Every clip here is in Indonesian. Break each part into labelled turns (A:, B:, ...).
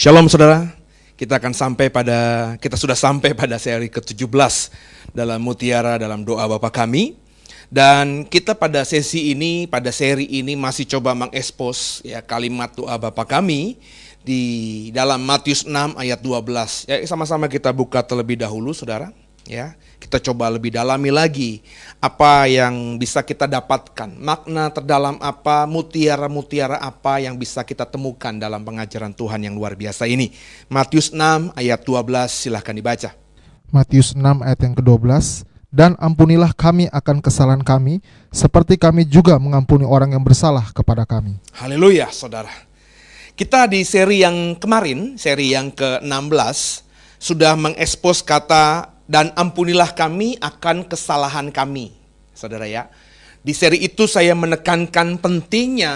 A: Shalom saudara, kita sudah sampai pada seri ke-17 dalam Mutiara dalam Doa Bapa Kami. Dan kita pada seri ini masih coba mengekspos ya kalimat doa Bapa Kami di dalam Matius 6 ayat 12. Ya, sama-sama kita buka terlebih dahulu saudara. Ya, kita coba lebih dalami lagi apa yang bisa kita dapatkan, makna terdalam apa, mutiara-mutiara apa yang bisa kita temukan dalam pengajaran Tuhan yang luar biasa ini. Matius 6 ayat 12, silahkan dibaca.
B: Matius 6 ayat yang ke-12, dan ampunilah kami akan kesalahan kami, seperti kami juga mengampuni orang yang bersalah kepada kami.
A: Haleluya saudara. Kita di seri yang kemarin, seri yang ke-16, sudah mengekspos kata dan ampunilah kami akan kesalahan kami. Saudara ya, di seri itu saya menekankan pentingnya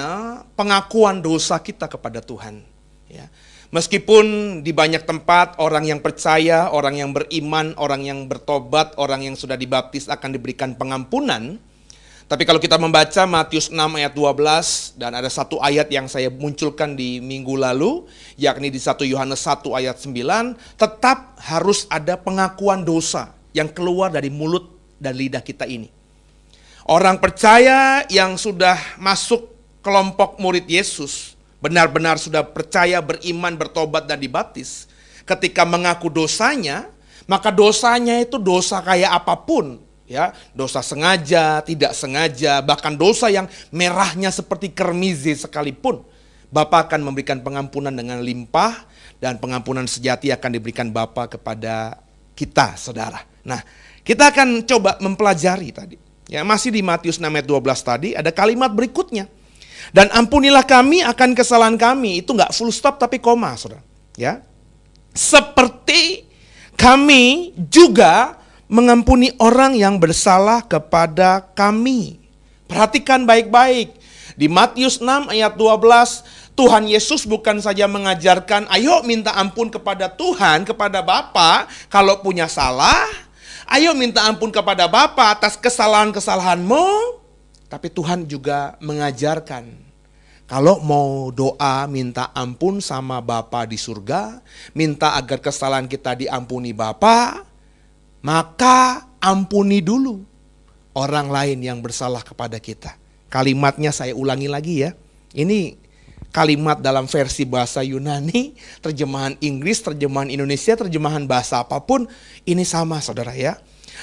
A: pengakuan dosa kita kepada Tuhan. Ya. Meskipun di banyak tempat orang yang percaya, orang yang beriman, orang yang bertobat, orang yang sudah dibaptis akan diberikan pengampunan. Tapi kalau kita membaca Matius 6 ayat 12, dan ada satu ayat yang saya munculkan di minggu lalu, yakni di 1 Yohanes 1 ayat 9, tetap harus ada pengakuan dosa yang keluar dari mulut dan lidah kita ini. Orang percaya yang sudah masuk kelompok murid Yesus, benar-benar sudah percaya, beriman, bertobat, dan dibaptis, ketika mengaku dosanya, maka dosanya itu dosa kayak apapun. Ya, dosa sengaja, tidak sengaja, bahkan dosa yang merahnya seperti kermizi sekalipun, Bapa akan memberikan pengampunan dengan limpah, dan pengampunan sejati akan diberikan Bapa kepada kita, saudara. Nah, kita akan coba mempelajari tadi. Ya, masih di Matius 6 ayat 12 tadi ada kalimat berikutnya. Dan ampunilah kami akan kesalahan kami, itu enggak full stop tapi koma, saudara. Ya. Seperti kami juga mengampuni orang yang bersalah kepada kami. Perhatikan baik-baik. Di Matius 6 ayat 12, Tuhan Yesus bukan saja mengajarkan, ayo minta ampun kepada Tuhan, kepada Bapa kalau punya salah. Ayo minta ampun kepada Bapa atas kesalahan-kesalahanmu. Tapi Tuhan juga mengajarkan, kalau mau doa minta ampun sama Bapa di surga, minta agar kesalahan kita diampuni Bapa, maka ampuni dulu orang lain yang bersalah kepada kita. Kalimatnya saya ulangi lagi ya. Ini kalimat dalam versi bahasa Yunani, terjemahan Inggris, terjemahan Indonesia, terjemahan bahasa apapun, ini sama saudara ya.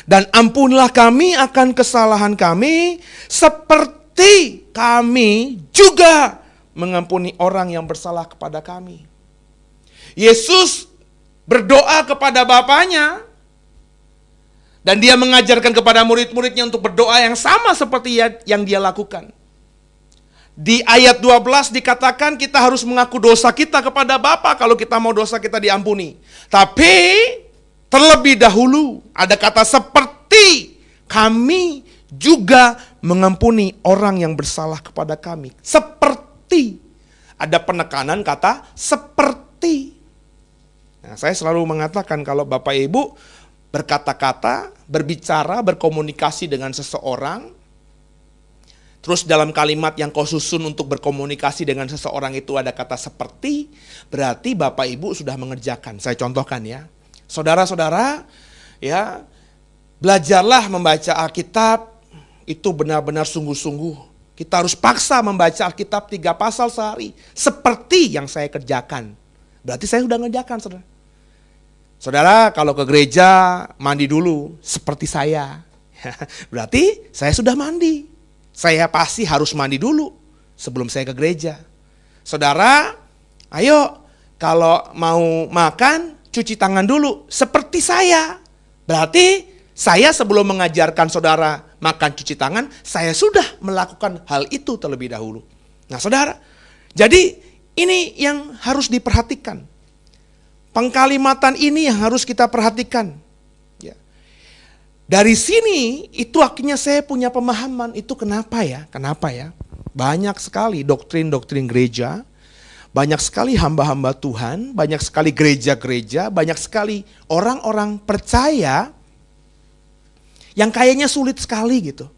A: Dan ampunilah kami akan kesalahan kami, seperti kami juga mengampuni orang yang bersalah kepada kami. Yesus berdoa kepada Bapanya, dan dia mengajarkan kepada murid-muridnya untuk berdoa yang sama seperti yang dia lakukan. Di ayat 12 dikatakan kita harus mengaku dosa kita kepada Bapa kalau kita mau dosa kita diampuni. Tapi terlebih dahulu ada kata seperti kami juga mengampuni orang yang bersalah kepada kami. Seperti. Ada penekanan kata seperti. Nah, saya selalu mengatakan kalau Bapak Ibu berkata-kata, berbicara, berkomunikasi dengan seseorang, terus dalam kalimat yang kau susun untuk berkomunikasi dengan seseorang itu ada kata seperti, berarti Bapak Ibu sudah mengerjakan. Saya contohkan ya. Saudara-saudara, ya, belajarlah membaca Alkitab itu benar-benar sungguh-sungguh. Kita harus paksa membaca Alkitab 3 pasal sehari, seperti yang saya kerjakan. Berarti saya sudah mengerjakan, saudara. Saudara kalau ke gereja mandi dulu seperti saya. Berarti saya sudah mandi. Saya pasti harus mandi dulu sebelum saya ke gereja. Saudara, ayo kalau mau makan cuci tangan dulu seperti saya. Berarti saya sebelum mengajarkan saudara makan cuci tangan, saya sudah melakukan hal itu terlebih dahulu. Nah saudara, Jadi ini yang harus diperhatikan. Pengkalimatan ini yang harus kita perhatikan. Ya. Dari sini itu akhirnya saya punya pemahaman, itu kenapa ya? Kenapa ya? Banyak sekali doktrin-doktrin gereja, banyak sekali hamba-hamba Tuhan, banyak sekali gereja-gereja, banyak sekali orang-orang percaya yang kayaknya sulit sekali gitu.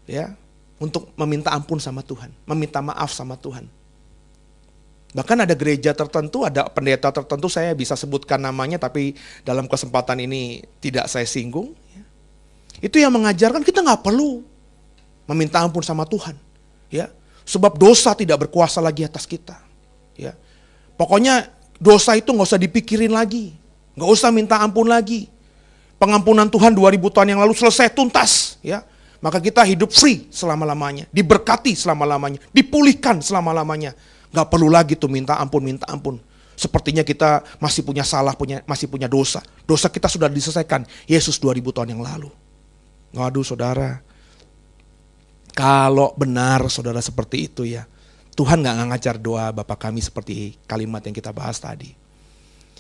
A: Ya, untuk meminta ampun sama Tuhan, meminta maaf sama Tuhan. Bahkan ada gereja tertentu, ada pendeta tertentu, saya bisa sebutkan namanya, tapi dalam kesempatan ini tidak saya singgung. Itu yang mengajarkan kita nggak perlu meminta ampun sama Tuhan, ya, sebab dosa tidak berkuasa lagi atas kita. Ya, pokoknya dosa itu nggak usah dipikirin lagi, nggak usah minta ampun lagi. Pengampunan Tuhan 2000 tahun yang lalu selesai tuntas, ya. Maka kita hidup free selama-lamanya, diberkati selama-lamanya, dipulihkan selama-lamanya. Gak perlu lagi tuh minta ampun. Sepertinya kita masih punya salah, masih punya dosa. Dosa kita sudah diselesaikan Yesus 2000 tahun yang lalu. Waduh saudara, kalau benar saudara seperti itu ya, Tuhan gak ngajar doa Bapa kami seperti kalimat yang kita bahas tadi.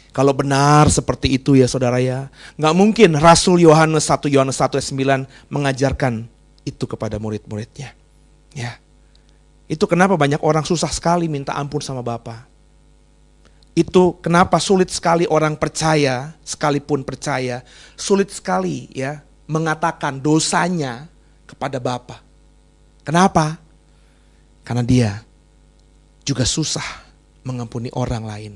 A: Kalau benar seperti itu ya saudara ya, gak mungkin Rasul Yohanes 1 ayat 9 mengajarkan itu kepada murid-muridnya. Ya, itu kenapa banyak orang susah sekali minta ampun sama Bapa. Itu kenapa sulit sekali orang percaya, sekalipun percaya, sulit sekali ya mengatakan dosanya kepada Bapa. Kenapa? Karena dia juga susah mengampuni orang lain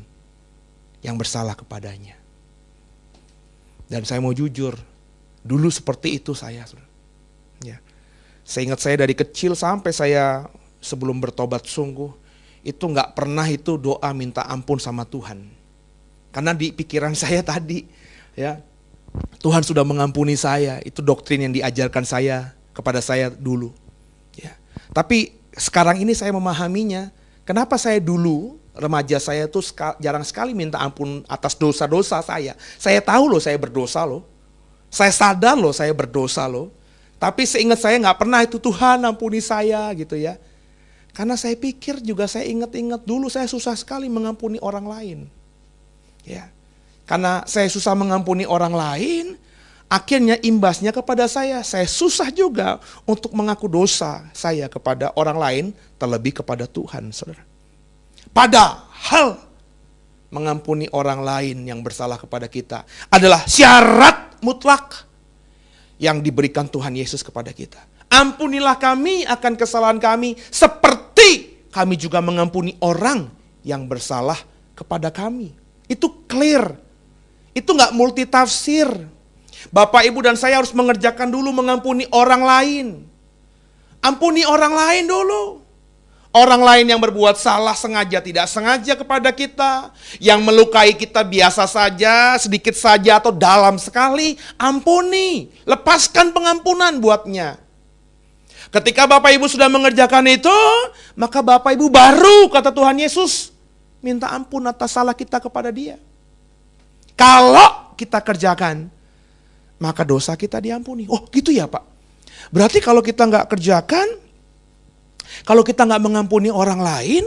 A: yang bersalah kepadanya. Dan saya mau jujur, dulu seperti itu saya. Ya. Saya ingat saya dari kecil sampai saya sebelum bertobat sungguh, itu gak pernah itu doa minta ampun sama Tuhan. Karena di pikiran saya tadi, ya, Tuhan sudah mengampuni saya, itu doktrin yang diajarkan saya kepada saya dulu. Ya. Tapi sekarang ini saya memahaminya, kenapa saya dulu remaja saya tuh jarang sekali minta ampun atas dosa-dosa saya. Saya tahu loh saya berdosa loh. Saya sadar loh saya berdosa loh. Tapi seingat saya gak pernah itu Tuhan ampuni saya gitu ya. Karena saya pikir juga saya ingat-ingat dulu saya susah sekali mengampuni orang lain. Ya. Karena saya susah mengampuni orang lain, akhirnya imbasnya kepada saya susah juga untuk mengaku dosa saya kepada orang lain, terlebih kepada Tuhan, saudara. Padahal mengampuni orang lain yang bersalah kepada kita adalah syarat mutlak yang diberikan Tuhan Yesus kepada kita. Ampunilah kami akan kesalahan kami seperti kami juga mengampuni orang yang bersalah kepada kami. Itu clear. Itu gak multitafsir. Bapak, Ibu dan saya harus mengerjakan dulu mengampuni orang lain. Ampuni orang lain dulu. Orang lain yang berbuat salah sengaja tidak sengaja kepada kita, yang melukai kita biasa saja, sedikit saja atau dalam sekali, ampuni. Lepaskan pengampunan buatnya. Ketika Bapak Ibu sudah mengerjakan itu, maka Bapak Ibu baru, kata Tuhan Yesus, minta ampun atas salah kita kepada Dia. Kalau kita kerjakan, maka dosa kita diampuni. Oh gitu ya Pak. Berarti kalau kita nggak kerjakan, kalau kita nggak mengampuni orang lain,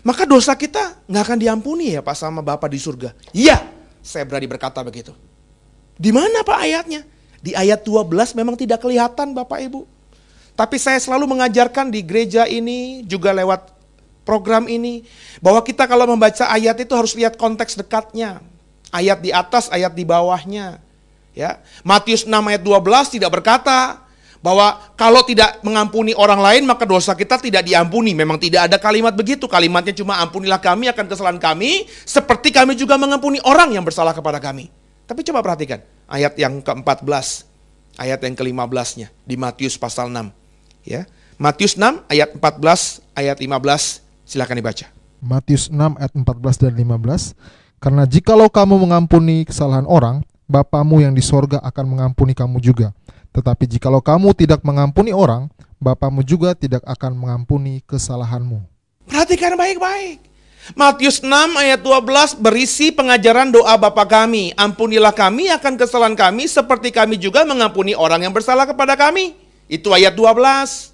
A: maka dosa kita nggak akan diampuni ya Pak sama Bapa di surga. Iya, saya berani berkata begitu. Di mana Pak ayatnya? Di ayat 12 memang tidak kelihatan Bapak Ibu. Tapi saya selalu mengajarkan di gereja ini, juga lewat program ini, bahwa kita kalau membaca ayat itu harus lihat konteks dekatnya. Ayat di atas, ayat di bawahnya. Ya, Matius 6 ayat 12 tidak berkata bahwa kalau tidak mengampuni orang lain maka dosa kita tidak diampuni. Memang tidak ada kalimat begitu. Kalimatnya cuma ampunilah kami akan kesalahan kami seperti kami juga mengampuni orang yang bersalah kepada kami. Tapi coba perhatikan ayat yang ke-14, ayat yang ke-15-nya di Matius pasal 6. Ya, Matius 6 ayat 14, ayat 15, silakan dibaca.
B: Matius 6 ayat 14 dan 15. Karena jikalau kamu mengampuni kesalahan orang, Bapamu yang di sorga akan mengampuni kamu juga. Tetapi jikalau kamu tidak mengampuni orang, Bapamu juga tidak akan mengampuni kesalahanmu.
A: Perhatikan baik-baik. Matius 6 ayat 12 berisi pengajaran doa Bapa kami. Ampunilah kami akan kesalahan kami seperti kami juga mengampuni orang yang bersalah kepada kami. Itu ayat 12.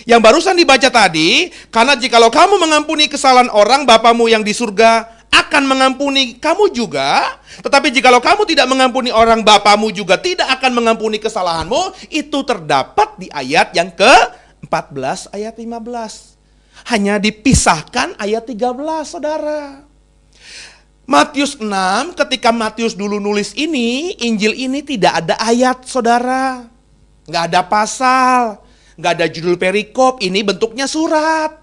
A: Yang barusan dibaca tadi, karena jikalau kamu mengampuni kesalahan orang, Bapamu yang di surga akan mengampuni kamu juga. Tetapi jikalau kamu tidak mengampuni orang, Bapamu juga tidak akan mengampuni kesalahanmu. Itu terdapat di ayat yang ke-14, ayat 15. Hanya dipisahkan ayat 13, saudara. Matius 6, ketika Matius dulu nulis ini, Injil ini tidak ada ayat, saudara. Nggak ada pasal, nggak ada judul perikop, ini bentuknya surat.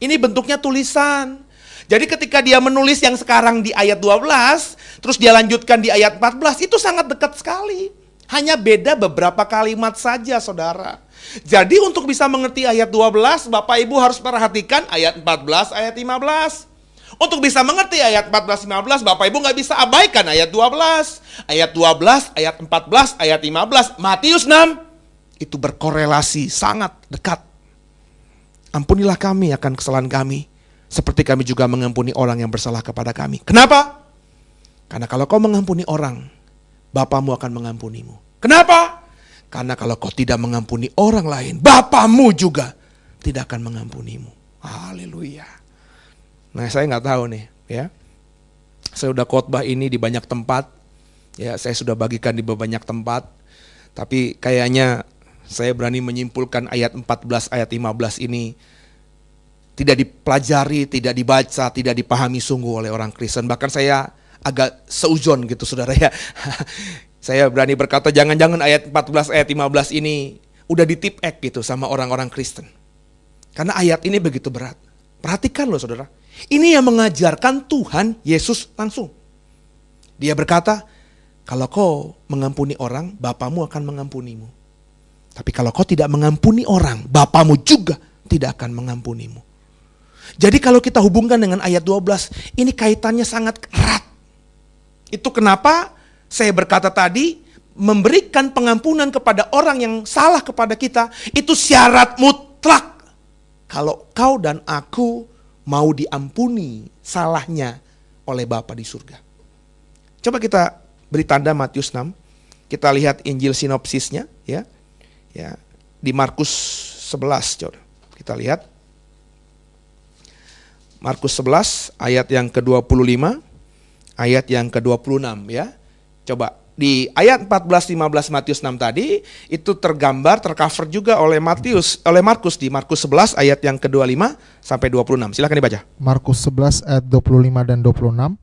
A: Ini bentuknya tulisan. Jadi ketika dia menulis yang sekarang di ayat 12, terus dia lanjutkan di ayat 14, itu sangat dekat sekali. Hanya beda beberapa kalimat saja, saudara. Jadi untuk bisa mengerti ayat 12, Bapak Ibu harus perhatikan ayat 14, ayat 15. Untuk bisa mengerti ayat 14-15, Bapak Ibu nggak bisa abaikan ayat 12. Ayat 12, ayat 14, ayat 15, Matius 6, itu berkorelasi sangat dekat. Ampunilah kami akan kesalahan kami, seperti kami juga mengampuni orang yang bersalah kepada kami. Kenapa? Karena kalau kau mengampuni orang, Bapamu akan mengampunimu. Kenapa? Karena kalau kau tidak mengampuni orang lain, Bapamu juga tidak akan mengampunimu. Haleluya. Nah, saya nggak tahu nih, ya. Saya udah khotbah ini di banyak tempat, ya. Saya sudah bagikan di banyak tempat, tapi kayaknya saya berani menyimpulkan ayat 14, ayat 15 ini tidak dipelajari, tidak dibaca, tidak dipahami sungguh oleh orang Kristen. Bahkan saya agak seuzon gitu, saudara ya. Saya berani berkata jangan-jangan ayat 14, ayat 15 ini udah ditip-ek gitu sama orang-orang Kristen. Karena ayat ini begitu berat. Perhatikan loh, saudara. Ini yang mengajarkan Tuhan Yesus langsung. Dia berkata, kalau kau mengampuni orang, Bapamu akan mengampunimu. Tapi kalau kau tidak mengampuni orang, Bapamu juga tidak akan mengampunimu. Jadi kalau kita hubungkan dengan ayat 12, ini kaitannya sangat erat. Itu kenapa saya berkata tadi, memberikan pengampunan kepada orang yang salah kepada kita, itu syarat mutlak. Kalau kau dan aku mau diampuni salahnya oleh Bapa di surga. Coba kita beri tanda Matius 6. Kita lihat Injil sinopsisnya, ya. Ya, di Markus 11, coba. Kita lihat. Markus 11 ayat yang ke-25, ayat yang ke-26, ya. Coba di ayat 14-15 Matius 6 tadi itu tergambar, tercover juga oleh Markus di Markus 11 ayat yang ke-25 sampai 26. Silakan dibaca.
B: Markus 11 ayat 25 dan 26.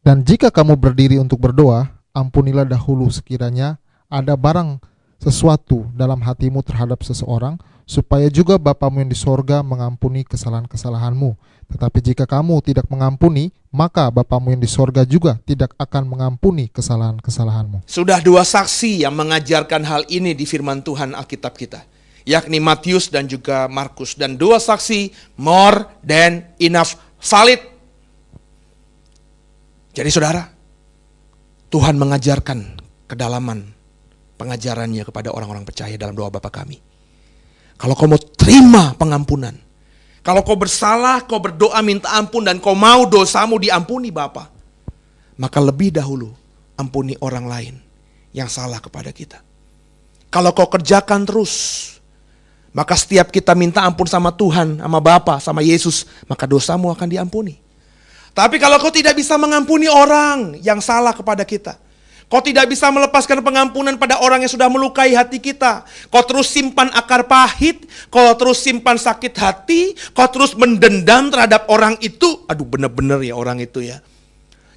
B: Dan jika kamu berdiri untuk berdoa, ampunilah dahulu sekiranya ada barang sesuatu dalam hatimu terhadap seseorang, supaya juga Bapamu yang di sorga mengampuni kesalahan-kesalahanmu. Tetapi jika kamu tidak mengampuni, maka Bapamu yang di sorga juga tidak akan mengampuni kesalahan-kesalahanmu.
A: Sudah dua saksi yang mengajarkan hal ini di firman Tuhan Alkitab kita, yakni Matius dan juga Markus. Dan dua saksi more than enough valid. Jadi saudara, Tuhan mengajarkan kedalaman pengajarannya kepada orang-orang percaya dalam doa Bapa kami. Kalau kau mau terima pengampunan, kalau kau bersalah, kau berdoa minta ampun dan kau mau dosamu diampuni Bapa, maka lebih dahulu ampuni orang lain yang salah kepada kita. Kalau kau kerjakan terus, maka setiap kita minta ampun sama Tuhan, sama Bapa, sama Yesus, maka dosamu akan diampuni. Tapi kalau kau tidak bisa mengampuni orang yang salah kepada kita, kau tidak bisa melepaskan pengampunan pada orang yang sudah melukai hati kita, kau terus simpan akar pahit, kau terus simpan sakit hati, kau terus mendendam terhadap orang itu. Aduh, benar-benar ya orang itu ya,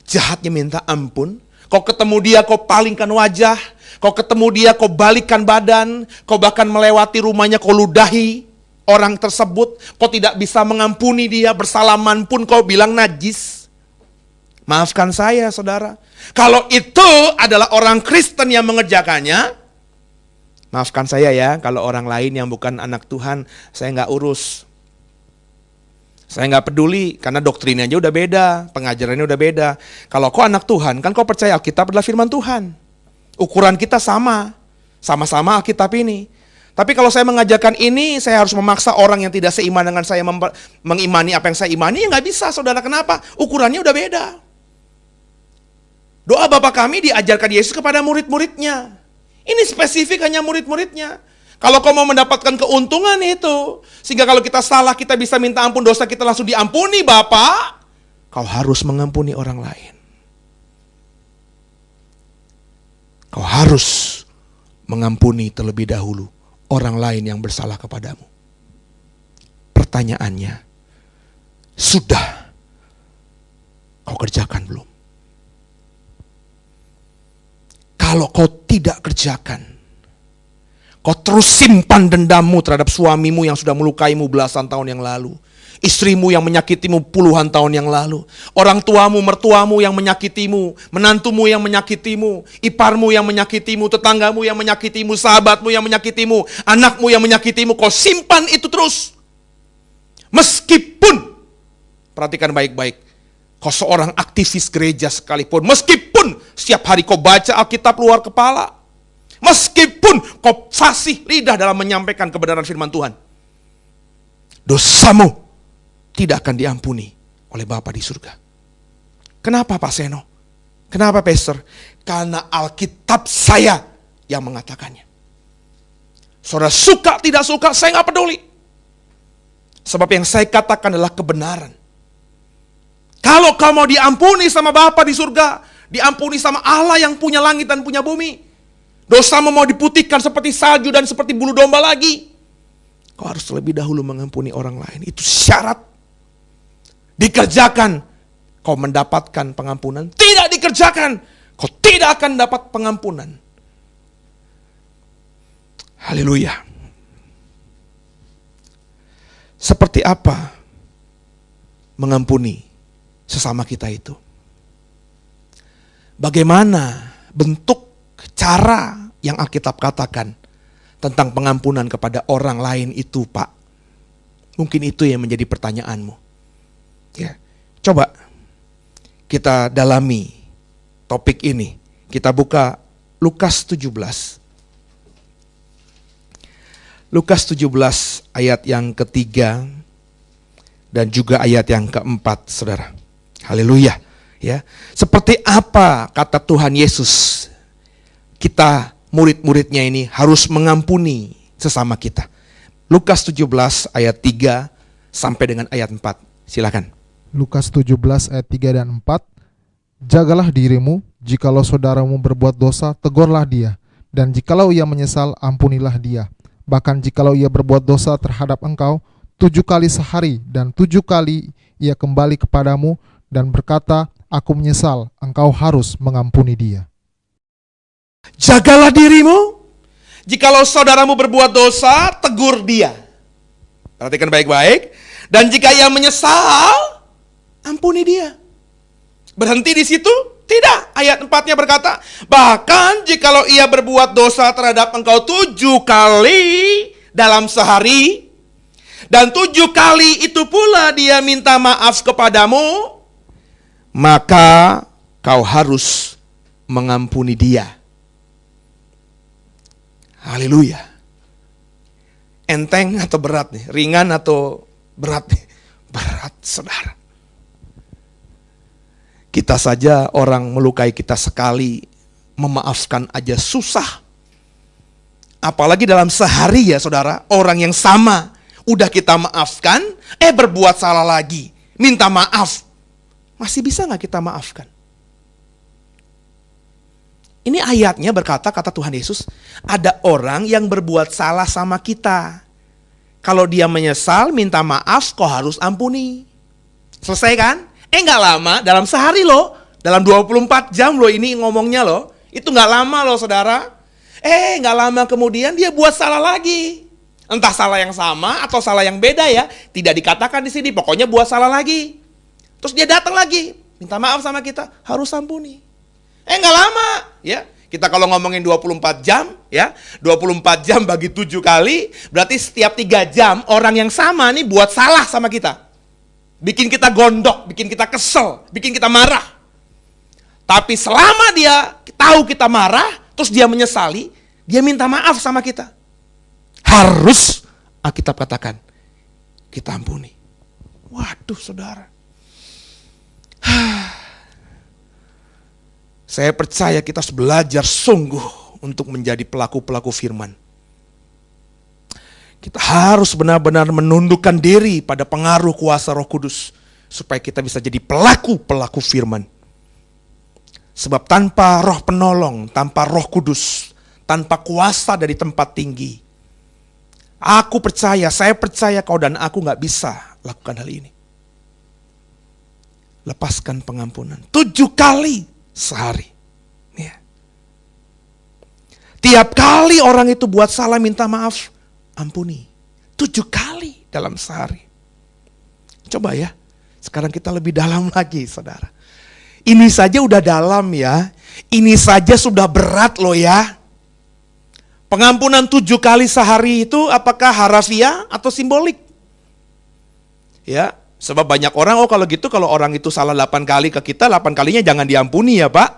A: jahatnya minta ampun. Kau ketemu dia, kau palingkan wajah. Kau ketemu dia, kau balikkan badan. Kau bahkan melewati rumahnya, kau ludahi orang tersebut. Kau tidak bisa mengampuni dia, bersalaman pun kau bilang najis. Maafkan saya, saudara. Kalau itu adalah orang Kristen yang mengerjakannya, maafkan saya ya, kalau orang lain yang bukan anak Tuhan, saya nggak urus. Saya nggak peduli, karena doktrinnya aja udah beda, pengajarannya udah beda. Kalau kau anak Tuhan, kan kau percaya Alkitab adalah firman Tuhan. Ukuran kita sama-sama Alkitab ini. Tapi kalau saya mengajarkan ini, saya harus memaksa orang yang tidak seiman dengan saya mengimani apa yang saya imani, ya nggak bisa, saudara. Kenapa? Ukurannya udah beda. Doa Bapa kami diajarkan Yesus kepada murid-muridnya. Ini spesifik hanya murid-muridnya. Kalau kau mau mendapatkan keuntungan itu, sehingga kalau kita salah kita bisa minta ampun dosa kita langsung diampuni Bapa, kau harus mengampuni orang lain. Kau harus mengampuni terlebih dahulu orang lain yang bersalah kepadamu. Pertanyaannya, sudah kau kerjakan belum? Kalau kau tidak kerjakan, kau terus simpan dendammu terhadap suamimu yang sudah melukaimu belasan tahun yang lalu, istrimu yang menyakitimu puluhan tahun yang lalu, orang tuamu, mertuamu yang menyakitimu, menantumu yang menyakitimu, iparmu yang menyakitimu, tetanggamu yang menyakitimu, sahabatmu yang menyakitimu, anakmu yang menyakitimu, kau simpan itu terus. Meskipun, perhatikan baik-baik, kau seorang aktivis gereja sekalipun, meskipun setiap hari kau baca Alkitab luar kepala, meskipun kau fasih lidah dalam menyampaikan kebenaran firman Tuhan, dosamu tidak akan diampuni oleh Bapa di surga. Kenapa Pak Seno? Kenapa Pastor? Karena Alkitab saya yang mengatakannya. Saudara suka tidak suka, saya nggak peduli. Sebab yang saya katakan adalah kebenaran. Kalau kau mau diampuni sama Bapa di surga, diampuni sama Allah yang punya langit dan punya bumi, dosamu mau diputihkan seperti salju dan seperti bulu domba lagi, kau harus terlebih dahulu mengampuni orang lain. Itu syarat. Dikerjakan, kau mendapatkan pengampunan. Tidak dikerjakan, kau tidak akan dapat pengampunan. Haleluya. Seperti apa mengampuni sesama kita itu? Bagaimana bentuk cara yang Alkitab katakan tentang pengampunan kepada orang lain itu, Pak? Mungkin itu yang menjadi pertanyaanmu. Ya, coba kita dalami topik ini. Kita buka Lukas 17. Lukas 17 ayat yang ketiga dan juga ayat yang keempat, saudara. Haleluya. Ya, seperti apa kata Tuhan Yesus, kita murid-muridnya ini harus mengampuni sesama kita. Lukas 17 ayat 3 sampai dengan ayat 4. Silakan.
B: Lukas 17 ayat 3 dan 4. Jagalah dirimu, jikalau saudaramu berbuat dosa, tegurlah dia. Dan jikalau ia menyesal, ampunilah dia. Bahkan jikalau ia berbuat dosa terhadap engkau 7 kali sehari, dan 7 kali ia kembali kepadamu dan berkata, aku menyesal, engkau harus mengampuni dia.
A: Jagalah dirimu, jikalau saudaramu berbuat dosa, tegur dia. Perhatikan baik-baik. Dan jika ia menyesal, ampuni dia. Berhenti di situ? Tidak. Ayat 4-nya berkata, bahkan jikalau ia berbuat dosa terhadap engkau 7 kali dalam sehari, dan 7 kali itu pula dia minta maaf kepadamu, maka kau harus mengampuni dia. Haleluya. Enteng atau berat nih? Ringan atau berat nih? Berat, saudara. Kita saja orang melukai kita sekali, memaafkan aja susah. Apalagi dalam sehari ya saudara, orang yang sama udah kita maafkan, berbuat salah lagi, minta maaf. Masih bisa gak kita maafkan? Ini ayatnya berkata, kata Tuhan Yesus, ada orang yang berbuat salah sama kita. Kalau dia menyesal, minta maaf, kau harus ampuni. Selesai kan? Gak lama, dalam sehari loh, dalam 24 jam loh ini ngomongnya loh. Itu gak lama loh saudara. Gak lama kemudian dia buat salah lagi. Entah salah yang sama atau salah yang beda ya. Tidak dikatakan di sini, pokoknya buat salah lagi. Terus dia datang lagi, minta maaf sama kita, harus ampuni. Gak lama ya. Kita kalau ngomongin 24 jam ya, 24 jam bagi 7 kali, berarti setiap 3 jam orang yang sama nih buat salah sama kita. Bikin kita gondok, bikin kita kesel, bikin kita marah. Tapi selama dia tahu kita marah, terus dia menyesali, dia minta maaf sama kita. Harus Alkitab katakan, kita ampuni. Waduh saudara. Saya percaya kita harus belajar sungguh untuk menjadi pelaku-pelaku firman. Kita harus benar-benar menundukkan diri pada pengaruh kuasa Roh Kudus, supaya kita bisa jadi pelaku-pelaku firman. Sebab tanpa roh penolong, tanpa Roh Kudus, tanpa kuasa dari tempat tinggi, saya percaya kau dan aku gak bisa lakukan hal ini. Lepaskan pengampunan 7 kali sehari. Ya. Tiap kali orang itu buat salah minta maaf, ampuni. 7 kali dalam sehari. Coba ya, sekarang kita lebih dalam lagi saudara. Ini saja udah dalam ya. Ini saja sudah berat loh ya. Pengampunan 7 kali sehari itu apakah harafiah atau simbolik? Ya, sebab banyak orang, kalau gitu kalau orang itu salah 8 kali ke kita, 8 kalinya jangan diampuni ya Pak.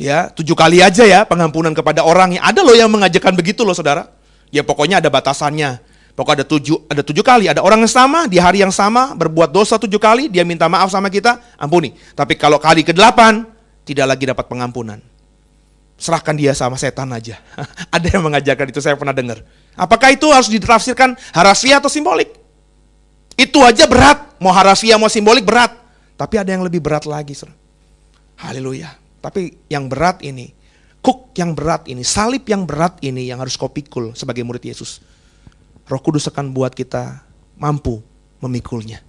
A: Ya, 7 kali aja ya pengampunan kepada orang. Ada loh yang mengajarkan begitu loh saudara. Ya pokoknya ada batasannya. Pokoknya ada 7 kali. Ada orang yang sama, di hari yang sama, berbuat dosa 7 kali, dia minta maaf sama kita, ampuni. Tapi kalau kali ke-8, tidak lagi dapat pengampunan. Serahkan dia sama setan aja. Ada yang mengajarkan itu, saya pernah dengar. Apakah itu harus ditafsirkan harafiah atau simbolik? Itu aja berat. Mau harafiah mau simbolik berat. Tapi ada yang lebih berat lagi. Haleluya. Tapi yang berat ini, yang berat ini, salib yang berat ini yang harus kau pikul sebagai murid Yesus. Roh Kudus akan buat kita mampu memikulnya.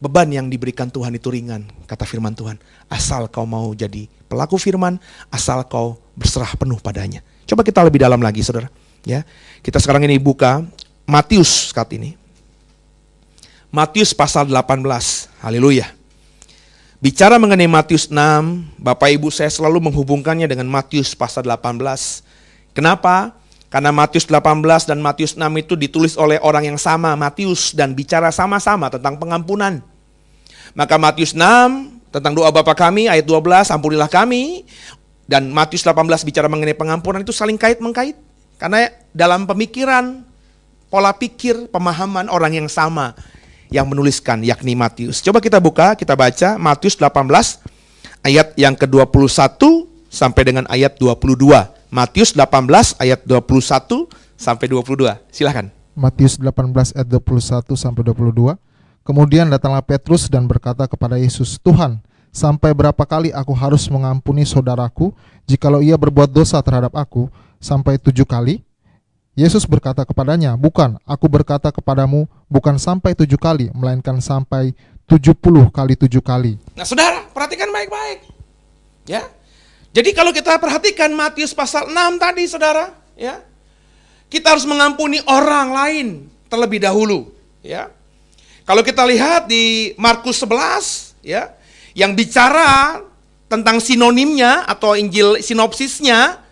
A: Beban yang diberikan Tuhan itu ringan, kata firman Tuhan. Asal kau mau jadi pelaku firman, asal kau berserah penuh padanya. Coba kita lebih dalam lagi saudara. Ya, kita sekarang ini buka Matius saat ini. Matius pasal 18, haleluya. Bicara mengenai Matius 6, Bapak Ibu saya selalu menghubungkannya dengan Matius pasal 18. Kenapa? Karena Matius 18 dan Matius 6 itu ditulis oleh orang yang sama, Matius, dan bicara sama-sama tentang pengampunan. Maka Matius 6 tentang doa Bapa kami, ayat 12, ampunilah kami. Dan Matius 18 bicara mengenai pengampunan, itu saling kait-mengkait. Karena dalam pemikiran, pola pikir, pemahaman orang yang sama yang menuliskan, yakni Matius. Coba kita buka, kita baca Matius 18 ayat yang ke-21 sampai dengan ayat 22. Matius 18 ayat 21 sampai 22. Silakan.
B: Matius 18 ayat 21 sampai 22. Kemudian datanglah Petrus dan berkata kepada Yesus, Tuhan, sampai berapa kali aku harus mengampuni saudaraku jikalau ia berbuat dosa terhadap aku? Sampai 7 kali? Yesus berkata kepadanya, bukan, aku berkata kepadamu, bukan sampai 7 kali, melainkan sampai 70 kali 7 kali.
A: Nah saudara, perhatikan baik-baik. Ya. Jadi kalau kita perhatikan Matius pasal 6 tadi saudara, ya, kita harus mengampuni orang lain terlebih dahulu. Ya. Kalau kita lihat di Markus 11, ya, yang bicara tentang sinonimnya atau Injil sinopsisnya,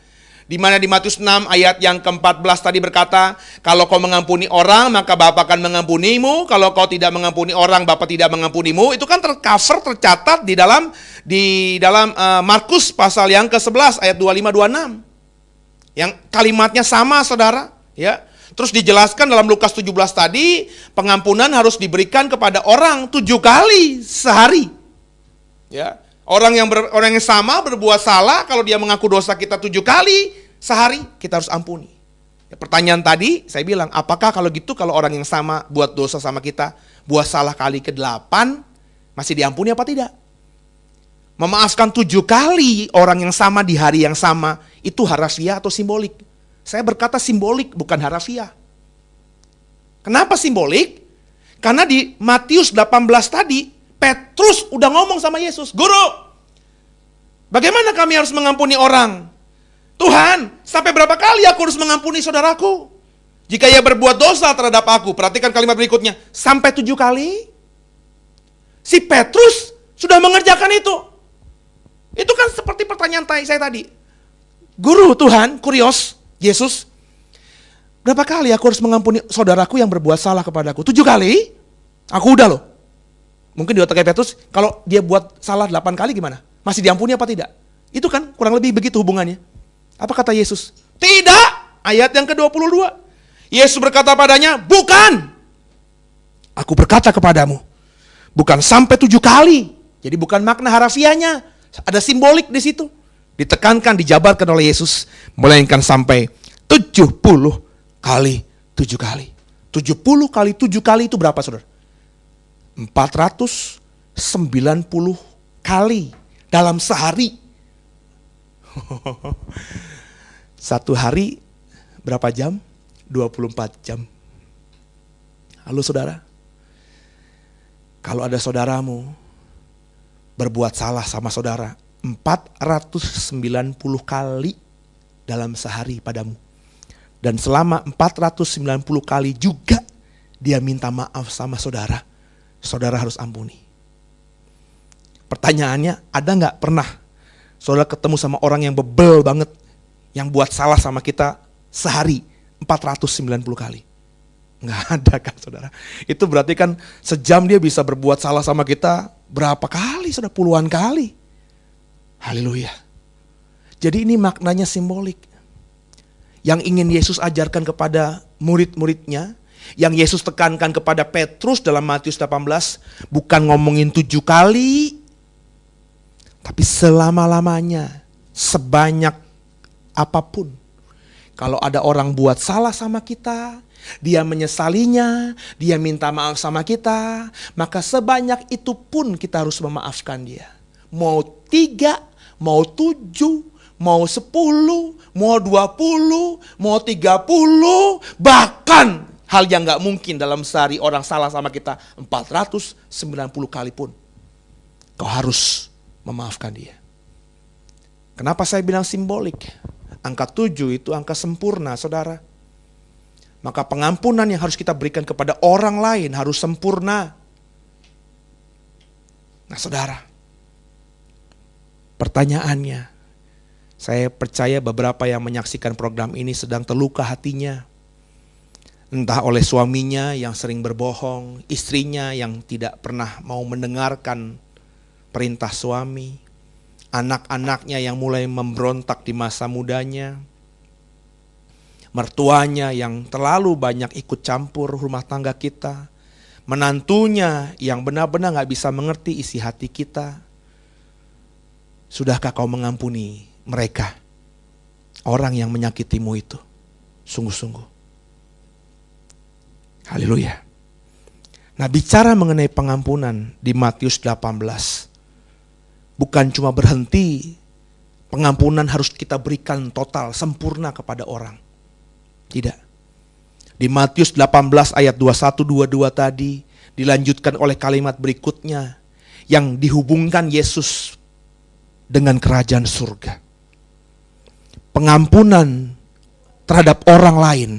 A: di mana di Matius 6 ayat yang ke-14 tadi berkata, kalau kau mengampuni orang maka Bapa akan mengampunimu, kalau kau tidak mengampuni orang Bapa tidak mengampunimu. Itu kan tercover, tercatat di dalam Markus pasal yang ke-11 ayat 25-26. Yang kalimatnya sama saudara, ya. Terus dijelaskan dalam Lukas 17 tadi, pengampunan harus diberikan kepada orang 7 kali sehari. Ya. Orang yang sama berbuat salah, kalau dia mengaku dosa kita 7 kali sehari, kita harus ampuni. Ya, pertanyaan tadi, saya bilang, apakah kalau gitu kalau orang yang sama buat dosa sama kita, buat salah kali ke-8, masih diampuni apa tidak? Memaafkan 7 kali orang yang sama di hari yang sama, itu harafiah atau simbolik? Saya berkata simbolik, bukan harafiah. Kenapa simbolik? Karena di Matius 18 tadi, Petrus udah ngomong sama Yesus, Guru, bagaimana kami harus mengampuni orang? Tuhan, sampai berapa kali aku harus mengampuni saudaraku? Jika ia berbuat dosa terhadap aku, perhatikan kalimat berikutnya, sampai 7 kali? Si Petrus sudah mengerjakan itu. Itu kan seperti pertanyaan saya tadi. Guru, Tuhan, kurios, Yesus, berapa kali aku harus mengampuni saudaraku yang berbuat salah kepadaku? 7 kali? Aku udah loh. Mungkin di otaknya Petrus, kalau dia buat salah 8 kali gimana? Masih diampuni apa tidak? Itu kan kurang lebih begitu hubungannya. Apa kata Yesus? Tidak! Ayat yang ke-22. Yesus berkata padanya, bukan! Aku berkata kepadamu, bukan sampai 7 kali. Jadi bukan makna harafiahnya. Ada simbolik di situ. Ditekankan, dijabarkan oleh Yesus. Melainkan sampai 70 kali 7 kali. 70 kali 7 kali itu berapa, saudara? 490 kali dalam sehari. Satu hari berapa jam? 24 jam. Halo saudara, kalau ada saudaramu berbuat salah sama saudara 490 kali dalam sehari padamu, dan selama 490 kali juga dia minta maaf sama saudara, saudara harus ampuni. Pertanyaannya, ada gak pernah saudara ketemu sama orang yang bebel banget, yang buat salah sama kita sehari 490 kali? Nggak ada kan saudara. Itu berarti kan sejam dia bisa berbuat salah sama kita berapa kali, sudah puluhan kali. Haleluya. Jadi ini maknanya simbolik. Yang ingin Yesus ajarkan kepada murid-muridnya, yang Yesus tekankan kepada Petrus dalam Matius 18, bukan ngomongin 7 kali, tapi selama-lamanya, sebanyak apapun. Kalau ada orang buat salah sama kita, dia menyesalinya, dia minta maaf sama kita, maka sebanyak itu pun kita harus memaafkan dia. Mau 3, mau 7, mau 10, mau 20, mau 30, bahkan hal yang gak mungkin dalam sehari orang salah sama kita 490 kali pun, kau harus memaafkan dia. Kenapa saya bilang simbolik? Angka 7 itu angka sempurna, saudara. Maka pengampunan yang harus kita berikan kepada orang lain harus sempurna. Nah saudara, pertanyaannya, saya percaya beberapa yang menyaksikan program ini sedang terluka hatinya. Entah oleh suaminya yang sering berbohong, istrinya yang tidak pernah mau mendengarkan perintah suami, anak-anaknya yang mulai memberontak di masa mudanya, mertuanya yang terlalu banyak ikut campur rumah tangga kita, menantunya yang benar-benar gak bisa mengerti isi hati kita. Sudahkah kau mengampuni mereka, orang yang menyakitimu itu? Sungguh-sungguh. Haleluya. Nah, bicara mengenai pengampunan di Matius 18, bukan cuma berhenti, pengampunan harus kita berikan total, sempurna kepada orang. Tidak. Di Matius 18 ayat 21-22 tadi dilanjutkan oleh kalimat berikutnya yang dihubungkan Yesus dengan kerajaan surga. Pengampunan terhadap orang lain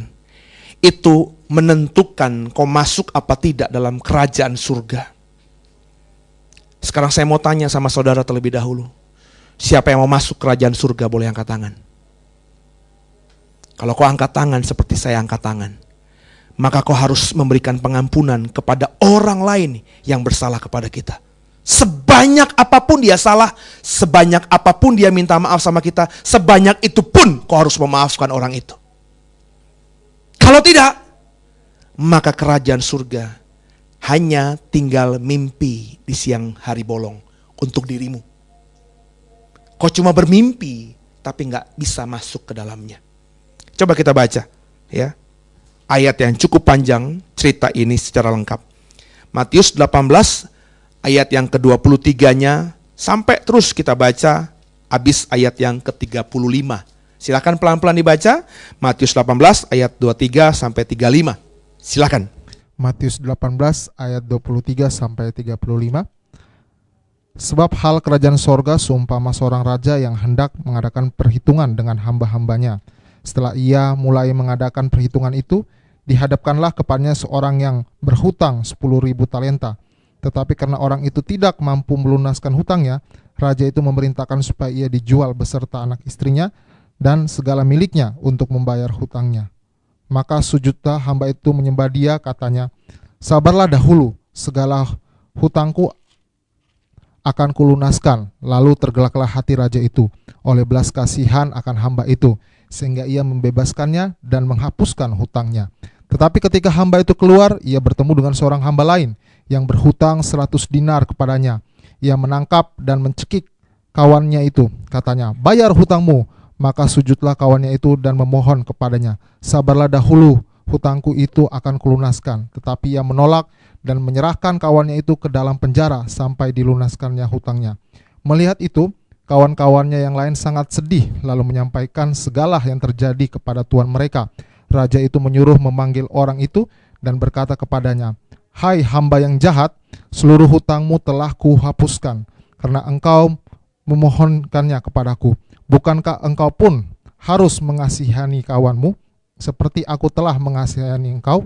A: itu menentukan kau masuk apa tidak dalam kerajaan surga. Sekarang saya mau tanya sama saudara terlebih dahulu. Siapa yang mau masuk kerajaan surga boleh angkat tangan. Kalau kau angkat tangan seperti saya angkat tangan, maka kau harus memberikan pengampunan kepada orang lain yang bersalah kepada kita. Sebanyak apapun dia salah, sebanyak apapun dia minta maaf sama kita, sebanyak itu pun kau harus memaafkan orang itu. Kalau tidak, maka kerajaan surga hanya tinggal mimpi di siang hari bolong untuk dirimu. Kau cuma bermimpi, tapi gak bisa masuk ke dalamnya. Coba kita baca ya, ayat yang cukup panjang cerita ini secara lengkap. Matius 18 ayat yang ke-23-nya sampai terus kita baca habis ayat yang ke-35. Silakan pelan-pelan dibaca. Matius 18 ayat 23 sampai 35. Silakan.
B: Matius 18 ayat 23 sampai 35. Sebab hal kerajaan sorga seumpama seorang raja yang hendak mengadakan perhitungan dengan hamba-hambanya. Setelah ia mulai mengadakan perhitungan itu, dihadapkanlah kepadanya seorang yang berhutang 10.000 talenta. Tetapi karena orang itu tidak mampu melunaskan hutangnya, raja itu memerintahkan supaya ia dijual beserta anak istrinya dan segala miliknya untuk membayar hutangnya. Maka sujudlah hamba itu menyembah dia, katanya, sabarlah dahulu, segala hutangku akan kulunaskan. Lalu tergelaklah hati raja itu oleh belas kasihan akan hamba itu, sehingga ia membebaskannya dan menghapuskan hutangnya. Tetapi ketika hamba itu keluar, ia bertemu dengan seorang hamba lain yang berhutang 100 dinar kepadanya. Ia menangkap dan mencekik kawannya itu, katanya, bayar hutangmu. Maka sujudlah kawannya itu dan memohon kepadanya, sabarlah dahulu, hutangku itu akan kulunaskan. Tetapi ia menolak dan menyerahkan kawannya itu ke dalam penjara sampai dilunaskannya hutangnya. Melihat itu, kawan-kawannya yang lain sangat sedih, lalu menyampaikan segala yang terjadi kepada tuan mereka. Raja itu menyuruh memanggil orang itu dan berkata kepadanya, "Hai hamba yang jahat, seluruh hutangmu telah kuhapuskan, karena engkau memohonkannya kepadaku. Bukankah engkau pun harus mengasihani kawanmu, seperti aku telah mengasihani engkau?"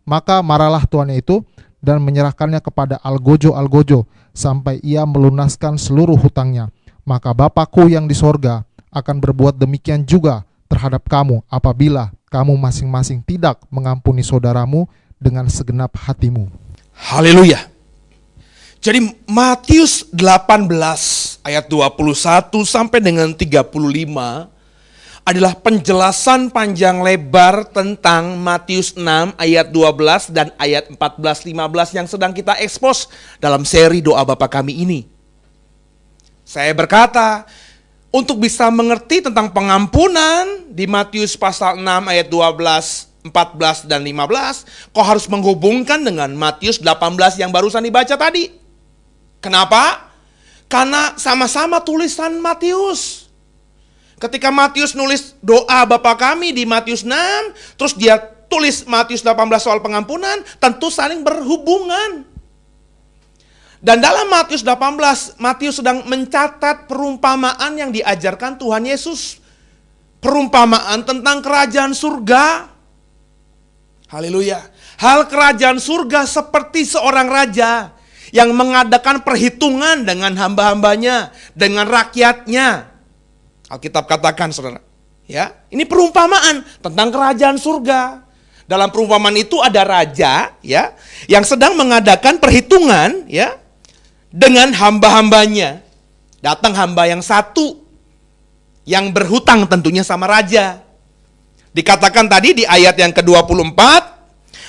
B: Maka marahlah tuannya itu dan menyerahkannya kepada algojo-algojo sampai ia melunaskan seluruh hutangnya. Maka Bapakku yang di sorga akan berbuat demikian juga terhadap kamu apabila kamu masing-masing tidak mengampuni saudaramu dengan segenap hatimu.
A: Haleluya. Jadi Matius 18 ayat 21 sampai dengan 35 adalah penjelasan panjang lebar tentang Matius 6 ayat 12 dan ayat 14-15 yang sedang kita ekspos dalam seri doa Bapa Kami ini. Saya berkata, untuk bisa mengerti tentang pengampunan di Matius pasal 6 ayat 12, 14 dan 15, kau harus menghubungkan dengan Matius 18 yang barusan dibaca tadi. Kenapa? Karena sama-sama tulisan Matius. Ketika Matius nulis doa Bapa Kami di Matius 6, terus dia tulis Matius 18 soal pengampunan, tentu saling berhubungan. Dan dalam Matius 18, Matius sedang mencatat perumpamaan yang diajarkan Tuhan Yesus. Perumpamaan tentang kerajaan surga. Haleluya. Hal kerajaan surga seperti seorang raja yang mengadakan perhitungan dengan hamba-hambanya, dengan rakyatnya. Alkitab katakan, saudara, ya, ini perumpamaan tentang kerajaan surga. Dalam perumpamaan itu ada raja, ya, yang sedang mengadakan perhitungan, ya, dengan hamba-hambanya. Datang hamba yang satu yang berhutang tentunya sama raja. Dikatakan tadi di ayat yang ke-24,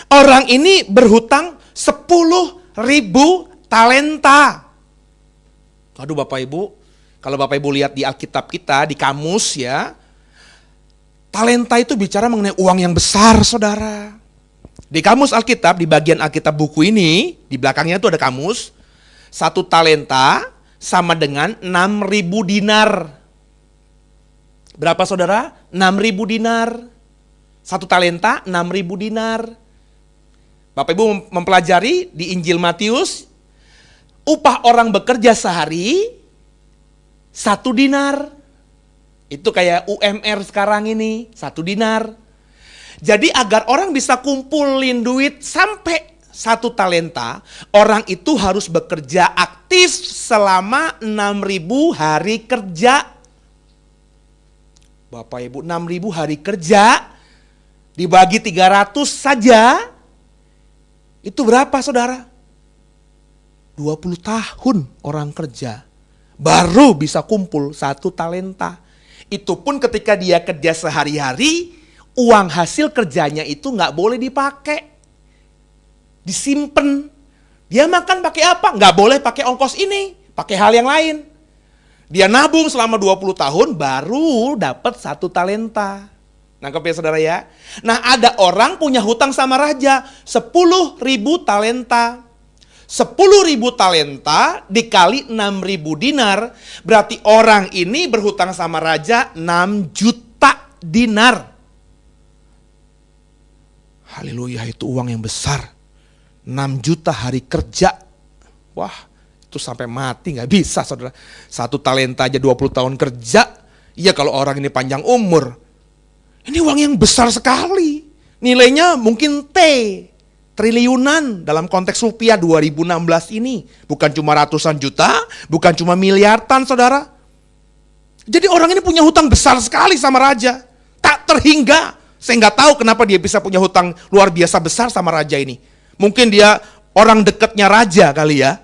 A: orang ini berhutang 10.000 talenta. Aduh Bapak Ibu, kalau Bapak Ibu lihat di Alkitab kita, di kamus ya, talenta itu bicara mengenai uang yang besar, saudara. Di kamus Alkitab, di bagian Alkitab buku ini, di belakangnya itu ada kamus, 1 talenta sama dengan 6.000 dinar. Berapa saudara? 6.000 dinar. 1 talenta 6.000 dinar. Bapak Ibu mempelajari di Injil Matius, upah orang bekerja sehari 1 dinar. Itu kayak UMR sekarang ini, 1 dinar. Jadi agar orang bisa kumpulin duit sampai 1 talenta, orang itu harus bekerja aktif selama 6.000 hari kerja. Bapak Ibu, 6.000 hari kerja dibagi 300 saja, itu berapa saudara? 20 tahun orang kerja baru bisa kumpul 1 talenta. Itu pun ketika dia kerja sehari-hari, uang hasil kerjanya itu nggak boleh dipakai, disimpan. Dia makan pakai apa? Nggak boleh pakai ongkos ini, pakai hal yang lain. Dia nabung selama 20 tahun baru dapat 1 talenta. Nangkep ya saudara ya? Nah ada orang punya hutang sama raja 10.000 talenta. 10.000 talenta dikali 6.000 dinar, berarti orang ini berhutang sama raja 6 juta dinar. Haleluya, itu uang yang besar. 6 juta hari kerja. Wah, itu sampai mati gak bisa saudara. 1 talenta aja 20 tahun kerja. Iya kalau orang ini panjang umur. Ini uang yang besar sekali. Nilainya mungkin triliunan dalam konteks rupiah 2016 ini. Bukan cuma ratusan juta, bukan cuma miliaran saudara. Jadi orang ini punya hutang besar sekali sama raja. Tak terhingga. Saya nggak tahu kenapa dia bisa punya hutang luar biasa besar sama raja ini. Mungkin dia orang dekatnya raja kali ya.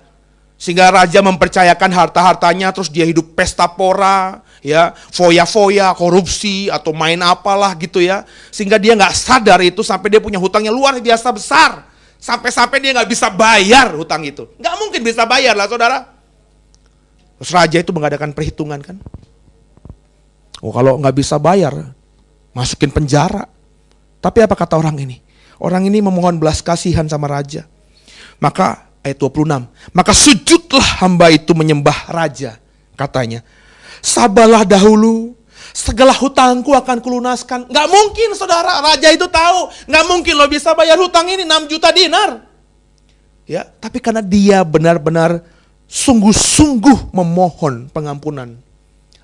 A: Sehingga raja mempercayakan harta-hartanya, terus dia hidup pesta pora, ya, foya-foya, korupsi, atau main apalah gitu ya. Sehingga dia nggak sadar itu sampai dia punya hutangnya luar biasa besar. Sampai-sampai dia nggak bisa bayar hutang itu. Nggak mungkin bisa bayar lah saudara. Terus raja itu mengadakan perhitungan kan. Oh kalau nggak bisa bayar, masukin penjara. Tapi apa kata orang ini? Orang ini memohon belas kasihan sama raja. Maka ayat 26, maka sujudlah hamba itu menyembah raja. Katanya, sabarlah dahulu, segala hutangku akan kulunaskan. Gak mungkin saudara, raja itu tahu. Gak mungkin lo bisa bayar hutang ini 6 juta dinar. Ya, tapi karena dia benar-benar sungguh-sungguh memohon pengampunan.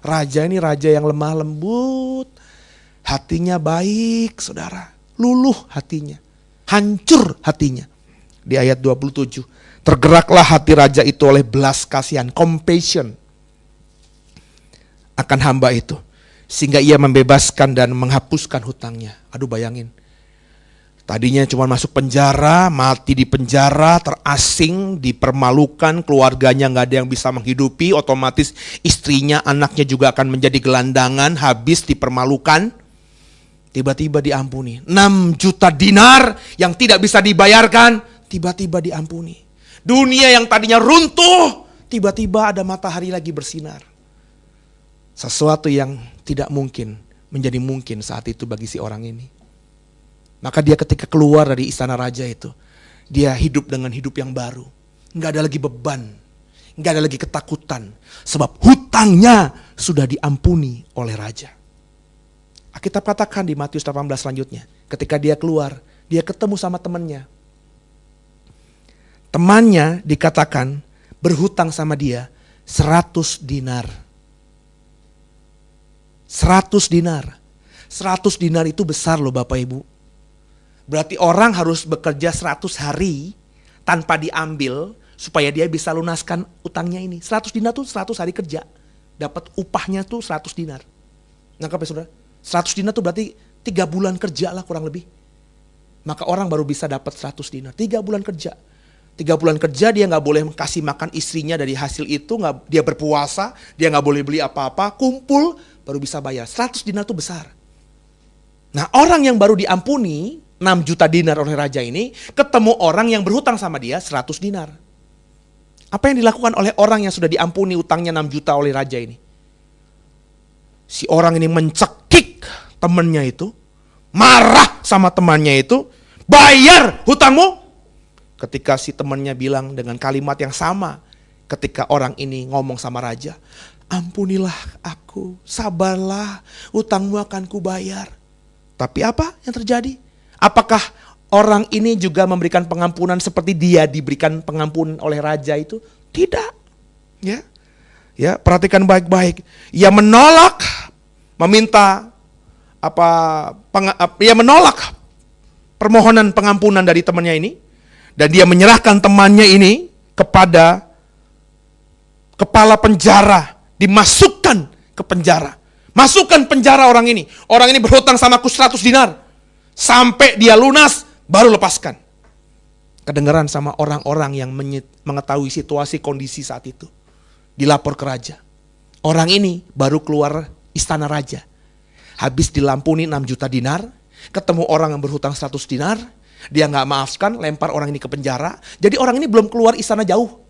A: Raja ini raja yang lemah lembut, hatinya baik saudara, luluh hatinya, hancur hatinya. Di ayat 27, tergeraklah hati raja itu oleh belas kasihan, compassion, akan hamba itu, sehingga ia membebaskan dan menghapuskan hutangnya. Aduh bayangin, tadinya cuma masuk penjara, mati di penjara, terasing, dipermalukan, keluarganya gak ada yang bisa menghidupi, otomatis istrinya, anaknya juga akan menjadi gelandangan, habis dipermalukan. Tiba-tiba diampuni. 6 juta dinar yang tidak bisa dibayarkan, tiba-tiba diampuni. Dunia yang tadinya runtuh, tiba-tiba ada matahari lagi bersinar. Sesuatu yang tidak mungkin menjadi mungkin saat itu bagi si orang ini. Maka dia ketika keluar dari istana raja itu, dia hidup dengan hidup yang baru. Nggak ada lagi beban, nggak ada lagi ketakutan. Sebab hutangnya sudah diampuni oleh raja. Alkitab katakan di Matius 18 selanjutnya, ketika dia keluar, dia ketemu sama temannya. Temannya dikatakan berhutang sama dia 100 dinar. 100 dinar. 100 dinar itu besar loh Bapak Ibu. Berarti orang harus bekerja 100 hari tanpa diambil supaya dia bisa lunaskan utangnya ini. 100 dinar tuh 100 hari kerja. Dapat upahnya tuh 100 dinar. Nangkap ya saudara? 100 dinar tuh berarti 3 bulan kerja lah kurang lebih. Maka orang baru bisa dapat 100 dinar. 3 bulan kerja. 3 bulan kerja dia gak boleh kasih makan istrinya dari hasil itu. Dia berpuasa, dia gak boleh beli apa-apa. Kumpul baru bisa bayar. 100 dinar tuh besar. Nah orang yang baru diampuni 6 juta dinar oleh raja ini, ketemu orang yang berhutang sama dia 100 dinar. Apa yang dilakukan oleh orang yang sudah diampuni utangnya 6 juta oleh raja ini? Si orang ini mencekik temannya itu, marah sama temannya itu, bayar hutangmu. Ketika si temannya bilang dengan kalimat yang sama, ketika orang ini ngomong sama raja, ampunilah aku, sabarlah, hutangmu akan kubayar. Tapi apa yang terjadi? Apakah orang ini juga memberikan pengampunan seperti dia diberikan pengampunan oleh raja itu? Tidak. Ya, ya, perhatikan baik-baik. Ia menolak meminta ia menolak permohonan pengampunan dari temannya ini, dan dia menyerahkan temannya ini kepada kepala penjara, dimasukkan ke penjara. Masukkan penjara orang ini. Orang ini berhutang sama aku 100 dinar. Sampai dia lunas, baru lepaskan. Kedengaran sama orang-orang yang mengetahui situasi kondisi saat itu. Dilapor ke raja. Orang ini baru keluar istana raja. Habis dilampuni 6 juta dinar. Ketemu orang yang berhutang 100 dinar. Dia gak maafkan, lempar orang ini ke penjara. Jadi orang ini belum keluar istana jauh.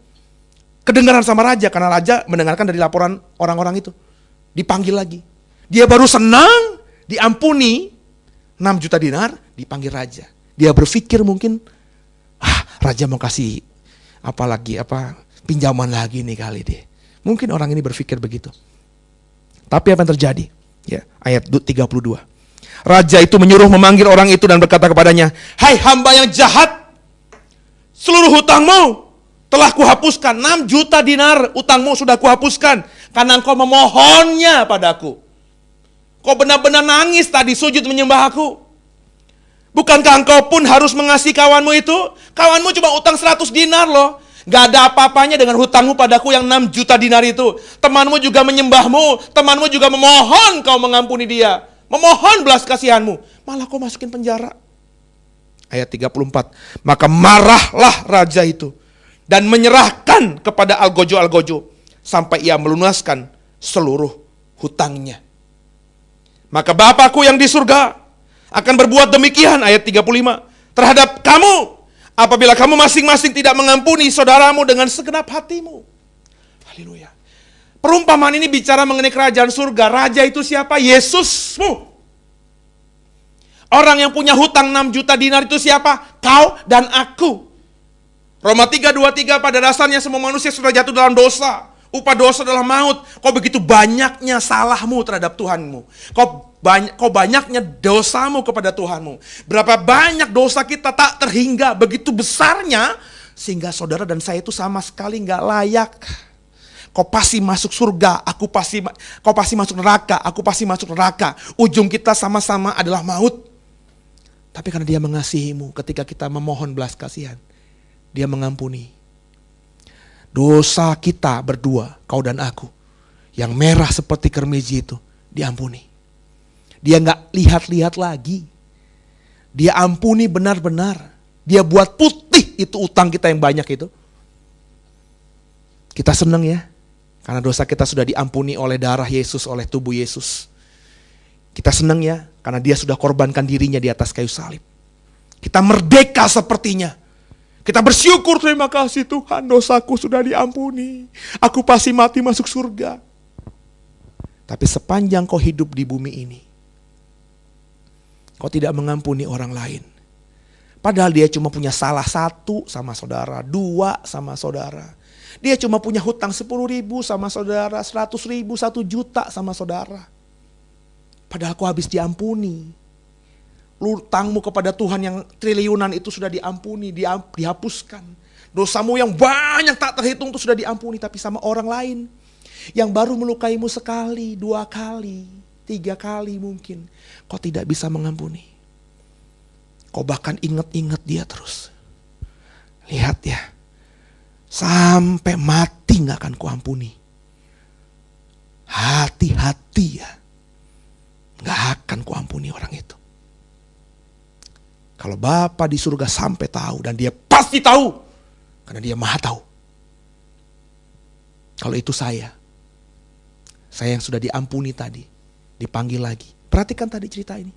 A: Kedengaran sama raja, karena raja mendengarkan dari laporan orang-orang itu. Dipanggil lagi. Dia baru senang, diampuni 6 juta dinar, dipanggil raja. Dia berpikir mungkin, raja mau kasih pinjaman lagi nih kali deh. Mungkin orang ini berpikir begitu. Tapi apa yang terjadi? Ya, ayat 32. Raja itu menyuruh memanggil orang itu dan berkata kepadanya, hai hamba yang jahat, seluruh hutangmu telah kuhapuskan. 6 juta dinar utangmu sudah kuhapuskan, karena engkau memohonnya padaku. Kau benar-benar nangis tadi sujud menyembah aku. Bukankah engkau pun harus mengasihi kawanmu itu? Kawanmu cuma utang 100 dinar loh. Gak ada apa-apanya dengan hutangmu padaku yang 6 juta dinar itu. Temanmu juga menyembahmu, temanmu juga memohon kau mengampuni dia. Memohon belas kasihanmu, malah kau masukin penjara. Ayat 34. Maka marahlah raja itu dan menyerahkan kepada algojo-algojo sampai ia melunaskan seluruh hutangnya. Maka Bapakku yang di surga akan berbuat demikian, ayat 35, terhadap kamu apabila kamu masing-masing tidak mengampuni saudaramu dengan segenap hatimu. Haleluya. Perumpamaan ini bicara mengenai kerajaan surga. Raja itu siapa? Yesusmu. Orang yang punya hutang 6 juta dinar itu siapa? Kau dan aku. Roma 3:23, pada dasarnya semua manusia sudah jatuh dalam dosa. Upah dosa adalah maut. Kau begitu banyaknya salahmu terhadap Tuhanmu. Kau banyaknya dosamu kepada Tuhanmu. Berapa banyak dosa kita tak terhingga, begitu besarnya, sehingga saudara dan saya itu sama sekali gak layak. Kau pasti masuk surga, kau pasti masuk neraka, aku pasti masuk neraka. Ujung kita sama-sama adalah maut. Tapi karena Dia mengasihimu, ketika kita memohon belas kasihan, Dia mengampuni. Dosa kita berdua, kau dan aku, yang merah seperti kermiji itu, diampuni. Dia gak lihat-lihat lagi. Dia ampuni benar-benar. Dia buat putih itu utang kita yang banyak itu. Kita senang ya, karena dosa kita sudah diampuni oleh darah Yesus, oleh tubuh Yesus. Kita senang ya, karena Dia sudah korbankan dirinya di atas kayu salib. Kita merdeka sepertinya. Kita bersyukur, terima kasih Tuhan, dosaku sudah diampuni. Aku pasti mati masuk surga. Tapi sepanjang kau hidup di bumi ini, kau tidak mengampuni orang lain. Padahal dia cuma punya salah 1 sama saudara, 2 sama saudara. Dia cuma punya hutang 10.000 sama saudara, 100.000, 1 juta sama saudara. Padahal kau habis diampuni. Hutangmu kepada Tuhan yang triliunan itu sudah diampuni, dihapuskan. Dosamu yang banyak tak terhitung itu sudah diampuni. Tapi sama orang lain yang baru melukaimu sekali, 2 kali, 3 kali mungkin, kau tidak bisa mengampuni. Kau bahkan ingat-ingat dia terus. Lihat ya, sampai mati gak akan kuampuni. Hati-hati ya, gak akan kuampuni orang itu. Kalau Bapa di surga sampai tahu, dan Dia pasti tahu, karena Dia maha tahu. Kalau itu saya yang sudah diampuni tadi, dipanggil lagi. Perhatikan tadi cerita ini.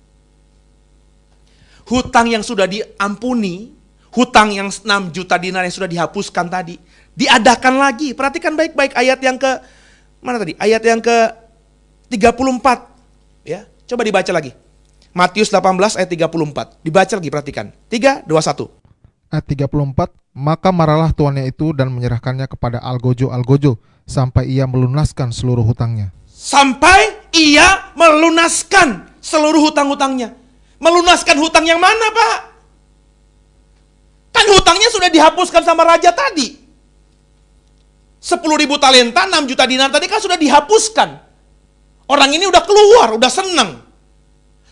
A: Hutang yang sudah diampuni, hutang yang 6 juta dinar yang sudah dihapuskan tadi, diadakan lagi. Perhatikan baik-baik ayat yang ke mana tadi? Ayat yang ke 34. Ya, coba dibaca lagi. Matius 18 ayat 34. Dibaca lagi, perhatikan. 3, 2, 1.
B: Ayat 34, maka marahlah tuannya itu dan menyerahkannya kepada algojo sampai ia melunaskan seluruh hutangnya.
A: Sampai ia melunaskan seluruh hutang-hutangnya. Melunaskan hutang yang mana, Pak? Kan hutangnya sudah dihapuskan sama raja tadi. 10.000 talenta, 6 juta dinar tadi kan sudah dihapuskan. Orang ini udah keluar, udah senang.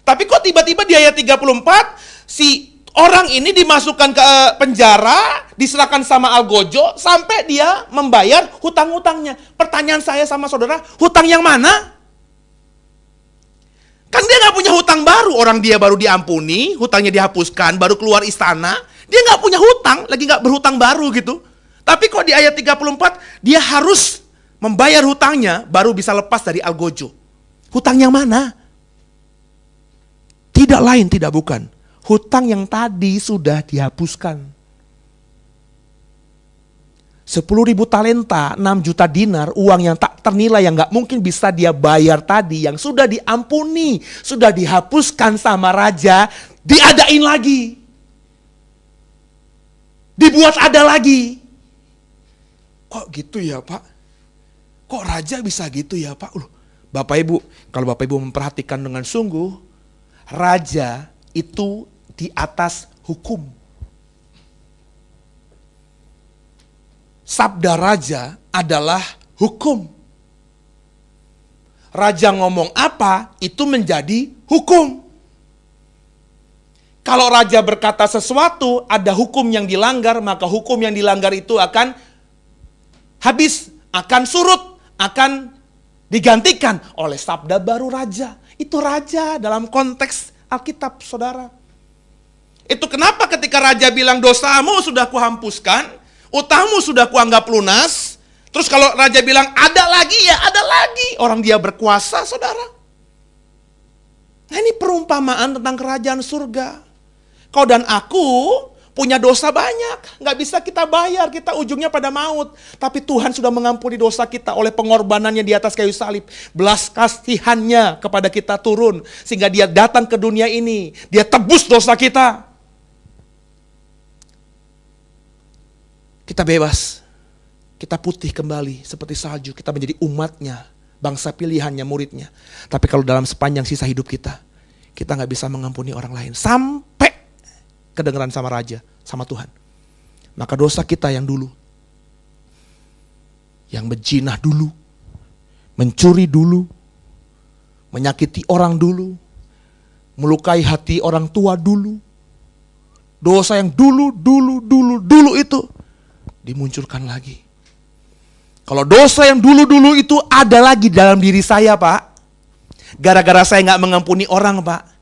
A: Tapi kok tiba-tiba di ayat 34, si orang ini dimasukkan ke penjara, diserahkan sama algojo, sampai dia membayar hutang-hutangnya. Pertanyaan saya sama saudara, hutang yang mana? Kan dia gak punya hutang baru, orang dia baru diampuni, hutangnya dihapuskan, baru keluar istana. Dia gak punya hutang, lagi gak berhutang baru gitu. Tapi kok di ayat 34, dia harus membayar hutangnya, baru bisa lepas dari algojo. Hutang yang mana? Tidak lain, tidak bukan. Hutang yang tadi sudah dihapuskan. 10.000 talenta, 6 juta dinar, uang yang tak ternilai, yang gak mungkin bisa dia bayar tadi, yang sudah diampuni, sudah dihapuskan sama raja, diadain lagi. Dibuat ada lagi. Kok gitu ya Pak? Kok raja bisa gitu ya Pak? Bapak Ibu, kalau Bapak Ibu memperhatikan dengan sungguh, raja itu di atas hukum. Sabda raja adalah hukum. Raja ngomong apa, itu menjadi hukum. Kalau raja berkata sesuatu, ada hukum yang dilanggar, maka hukum yang dilanggar itu akan habis, akan surut, akan digantikan oleh sabda baru raja. Itu raja dalam konteks Alkitab, saudara. Itu kenapa ketika raja bilang dosamu sudah kuhampuskan, utangmu sudah kuanggap lunas. Terus kalau raja bilang ada lagi, ya ada lagi. Orang dia berkuasa, saudara. Nah ini perumpamaan tentang kerajaan surga. Kau dan aku punya dosa banyak, nggak bisa kita bayar, kita ujungnya pada maut. Tapi Tuhan sudah mengampuni dosa kita oleh pengorbanannya di atas kayu salib. Belas kasihannya kepada kita turun, sehingga dia datang ke dunia ini, dia tebus dosa kita. Kita bebas, kita putih kembali seperti salju, kita menjadi umatnya, bangsa pilihannya, muridnya. Tapi kalau dalam sepanjang sisa hidup kita nggak bisa mengampuni orang lain, sampai kedengeran sama Raja, sama Tuhan. Maka dosa kita yang dulu, yang berzinah dulu, mencuri dulu, menyakiti orang dulu, melukai hati orang tua dulu, dosa yang dulu itu dimunculkan lagi. Kalau dosa yang dulu itu ada lagi dalam diri saya, Pak, gara-gara saya nggak mengampuni orang, Pak.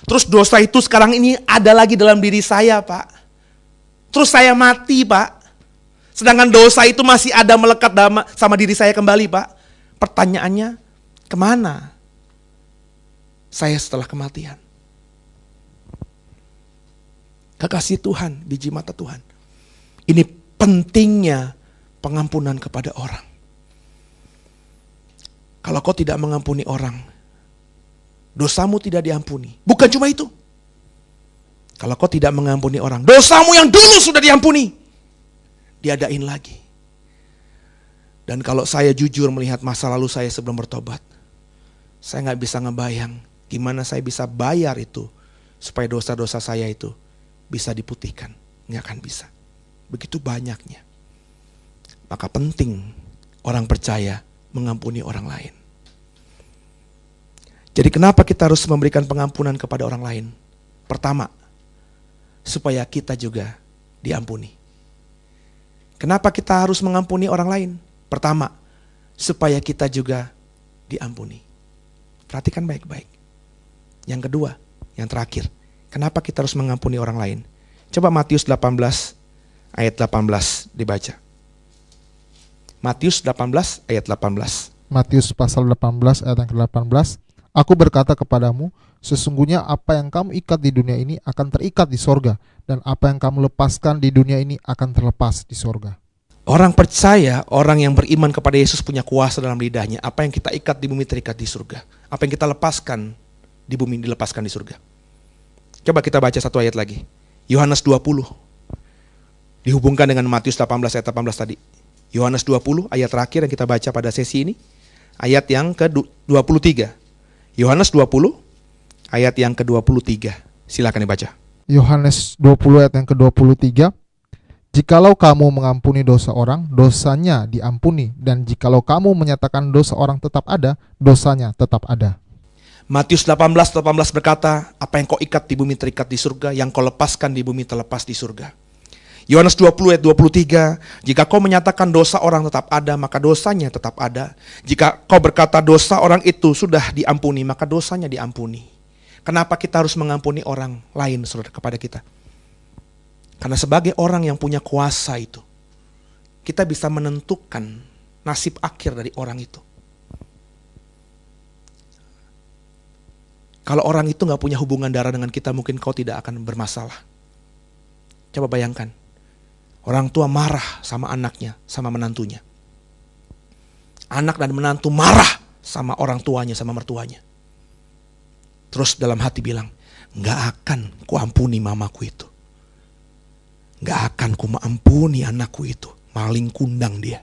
A: Terus dosa itu sekarang ini ada lagi dalam diri saya, Pak. Terus saya mati, Pak. Sedangkan dosa itu masih ada melekat sama diri saya kembali, Pak. Pertanyaannya, kemana saya setelah kematian? Kekasih Tuhan, biji mata Tuhan. Ini pentingnya pengampunan kepada orang. Kalau kau tidak mengampuni orang, dosamu tidak diampuni. Bukan cuma itu. Kalau kau tidak mengampuni orang, dosamu yang dulu sudah diampuni, diadain lagi. Dan kalau saya jujur melihat masa lalu saya sebelum bertobat, saya nggak bisa ngebayang gimana saya bisa bayar itu supaya dosa-dosa saya itu bisa diputihkan. Nggak akan bisa. Begitu banyaknya. Maka penting orang percaya mengampuni orang lain. Jadi kenapa kita harus memberikan pengampunan kepada orang lain? Pertama, supaya kita juga diampuni. Kenapa kita harus mengampuni orang lain? Pertama, supaya kita juga diampuni. Perhatikan baik-baik. Yang kedua, yang terakhir, kenapa kita harus mengampuni orang lain? Coba Matius 18 ayat 18 dibaca. Matius 18 ayat 18.
B: Matius pasal 18 ayat yang ke-18. Aku berkata kepadamu, sesungguhnya apa yang kamu ikat di dunia ini akan terikat di sorga, dan apa yang kamu lepaskan di dunia ini akan terlepas di sorga.
A: Orang percaya, orang yang beriman kepada Yesus punya kuasa dalam lidahnya. Apa yang kita ikat di bumi terikat di surga. Apa yang kita lepaskan di bumi dilepaskan di surga. Coba kita baca satu ayat lagi. Yohanes 20. Dihubungkan dengan Matius 18 ayat 18 tadi. Yohanes 20 ayat terakhir yang kita baca pada sesi ini. Ayat yang ke-23. Yohanes 20 ayat yang ke-23. Silakan dibaca.
B: Yohanes 20 ayat yang ke-23. Jikalau kamu mengampuni dosa orang, dosanya diampuni. Dan jikalau kamu menyatakan dosa orang tetap ada, dosanya tetap ada.
A: Matius 18 berkata, apa yang kau ikat di bumi terikat di surga, yang kau lepaskan di bumi terlepas di surga. Yohanes 20 ayat 23, jika kau menyatakan dosa orang tetap ada, maka dosanya tetap ada. Jika kau berkata dosa orang itu sudah diampuni, maka dosanya diampuni. Kenapa kita harus mengampuni orang lain, saudara, kepada kita? Karena sebagai orang yang punya kuasa itu, kita bisa menentukan nasib akhir dari orang itu. Kalau orang itu gak punya hubungan darah dengan kita, mungkin kau tidak akan bermasalah. Coba bayangkan, orang tua marah sama anaknya, sama menantunya. Anak dan menantu marah sama orang tuanya, sama mertuanya. Terus dalam hati bilang, gak akan kuampuni mamaku itu. Gak akan ku ampuni anakku itu. Maling kundang dia.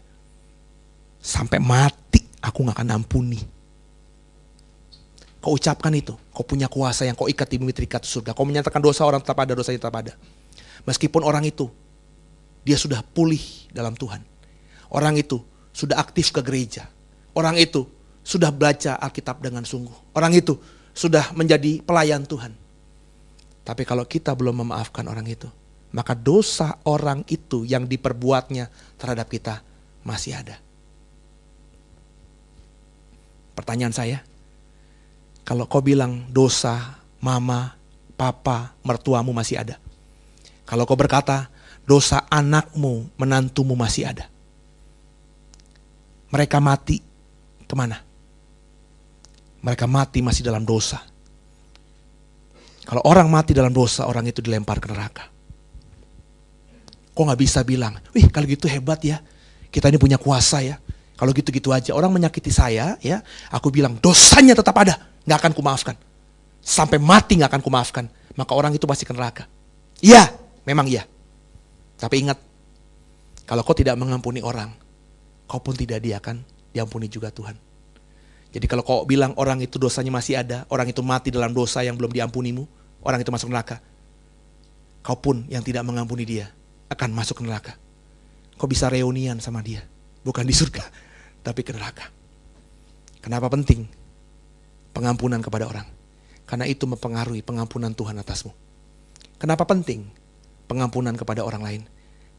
A: Sampai mati aku gak akan ampuni. Kau ucapkan itu. Kau punya kuasa yang kau ikat di bumi terikat di surga. Kau menyatakan dosa orang tetap ada, dosanya tetap ada. Meskipun orang itu, dia sudah pulih dalam Tuhan. Orang itu sudah aktif ke gereja. Orang itu sudah baca Alkitab dengan sungguh. Orang itu sudah menjadi pelayan Tuhan. Tapi kalau kita belum memaafkan orang itu, maka dosa orang itu yang diperbuatnya terhadap kita masih ada. Pertanyaan saya, kalau kau bilang dosa mama, papa, mertuamu masih ada. Kalau kau berkata dosa anakmu, menantumu masih ada. Mereka mati kemana? Mereka mati masih dalam dosa. Kalau orang mati dalam dosa, orang itu dilempar ke neraka. Kok nggak bisa bilang, wih kalau gitu hebat ya, kita ini punya kuasa ya. Kalau gitu-gitu aja, orang menyakiti saya ya, aku bilang dosanya tetap ada, nggak akan kumaafkan. Sampai mati nggak akan kumaafkan. Maka orang itu pasti ke neraka. Iya, memang iya. Tapi ingat, kalau kau tidak mengampuni orang, kau pun tidak dia akan diampuni juga Tuhan. Jadi kalau kau bilang orang itu dosanya masih ada, orang itu mati dalam dosa yang belum diampunimu, orang itu masuk neraka. Kau pun yang tidak mengampuni dia akan masuk ke neraka. Kau bisa reunian sama dia, bukan di surga, tapi ke neraka. Kenapa penting pengampunan kepada orang? Karena itu mempengaruhi pengampunan Tuhan atasmu. Kenapa penting pengampunan kepada orang lain?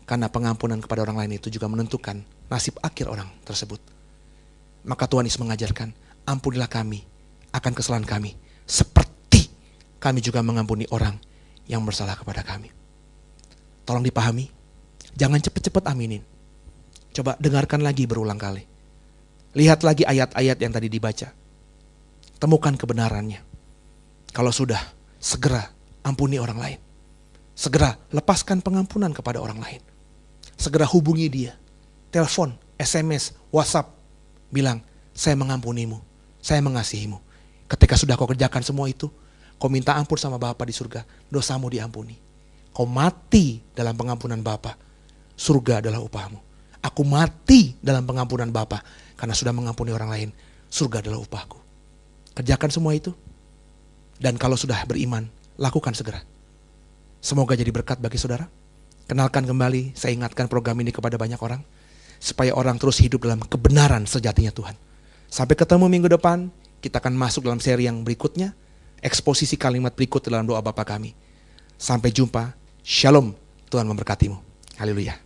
A: Karena pengampunan kepada orang lain itu juga menentukan nasib akhir orang tersebut. Maka Tuhan Yesus mengajarkan, ampunilah kami akan kesalahan kami, seperti kami juga mengampuni orang yang bersalah kepada kami. Tolong dipahami, jangan cepet-cepet aminin. Coba dengarkan lagi berulang kali. Lihat lagi ayat-ayat yang tadi dibaca. Temukan kebenarannya. Kalau sudah, segera ampuni orang lain. Segera lepaskan pengampunan kepada orang lain. Segera hubungi dia. Telepon, SMS, WhatsApp. Bilang, saya mengampunimu, saya mengasihimu. Ketika sudah kau kerjakan semua itu, kau minta ampun sama Bapa di surga, dosamu diampuni. Kau mati dalam pengampunan Bapa, surga adalah upahmu. Aku mati dalam pengampunan Bapa, karena sudah mengampuni orang lain, surga adalah upahku. Kerjakan semua itu. Dan kalau sudah beriman, lakukan segera. Semoga jadi berkat bagi saudara. Kenalkan kembali, saya ingatkan program ini kepada banyak orang, supaya orang terus hidup dalam kebenaran sejatinya Tuhan. Sampai ketemu minggu depan, kita akan masuk dalam seri yang berikutnya, eksposisi kalimat berikut dalam doa Bapa kami. Sampai jumpa, Shalom, Tuhan memberkatimu. Haleluya.